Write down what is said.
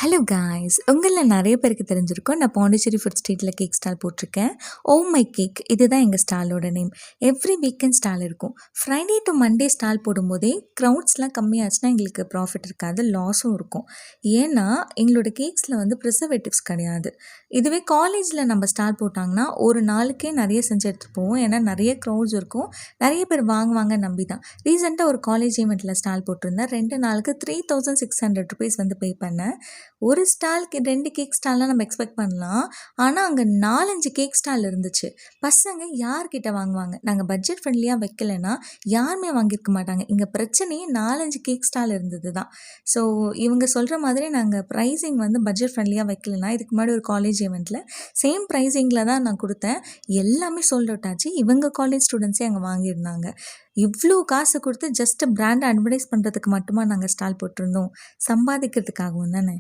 Hello guys, உங்களில் நிறைய பேருக்கு தெரிஞ்சிருக்கும். நான் பாண்டிச்சேரி ஃபுட் ஸ்ட்ரீட்டில் கேக் ஸ்டால் போட்டிருக்கேன். ஓ மை கேக், இதுதான் எங்கள் ஸ்டாலோட நேம். எவ்ரி வீக்கெண்ட் ஸ்டால் இருக்கும். ஃப்ரைடே டு மண்டே ஸ்டால் போடும்போதே க்ரௌட்ஸ்லாம் கம்மியாச்சுன்னா எங்களுக்கு ப்ராஃபிட் இருக்காது, லாஸும் இருக்கும். ஏன்னா எங்களோட கேக்ஸில் வந்து ப்ரிசர்வேட்டிவ்ஸ் கிடையாது. இதுவே காலேஜில் நம்ம ஸ்டால் போட்டாங்கன்னா ஒரு நாளுக்கே நிறைய செஞ்சு எடுத்துகிட்டு போவோம். ஏன்னா நிறைய க்ரௌட்ஸ் இருக்கும், நிறைய பேர் வாங்குவாங்க நம்பி தான். ரீசெண்டாக ஒரு காலேஜ் ஈவெண்ட்டில் ஸ்டால் போட்டிருந்தேன். 2 நாளுக்கு 3600 ருபீஸ் வந்து பே பண்ணேன். ஒரு ஸ்டால்க்கு 2 கேக் ஸ்டால்லாம் நம்ம எக்ஸ்பெக்ட் பண்ணலாம். ஆனால் அங்கே 4, 5 கேக் ஸ்டால் இருந்துச்சு. பசங்க யார்கிட்ட வாங்குவாங்க? நாங்கள் பட்ஜெட் ஃப்ரெண்ட்லியாக வைக்கலைன்னா யாருமே வாங்கியிருக்க மாட்டாங்க. இங்கே பிரச்சனையே 4, 5 கேக் ஸ்டால் இருந்தது தான். ஸோ இவங்க சொல்கிற மாதிரி நாங்கள் ப்ரைஸிங் வந்து பட்ஜெட் ஃப்ரெண்ட்லியாக வைக்கலைன்னா, இதுக்கு முன்னாடி ஒரு காலேஜ் ஈவெண்ட்டில் சேம் ப்ரைஸிங்கில் தான் நான் கொடுத்தேன். எல்லாமே சோல்ட் அவுட் ஆச்சு. இவங்க காலேஜ் ஸ்டூடெண்ட்ஸே அங்கே வாங்கியிருந்தாங்க. இவ்வளோ காசு கொடுத்து ஜஸ்ட் பிராண்டை அட்வர்டைஸ் பண்ணுறதுக்கு மட்டுமா நாங்கள் ஸ்டால் போட்டிருந்தோம்? சம்பாதிக்கிறதுக்காகவும் தானே.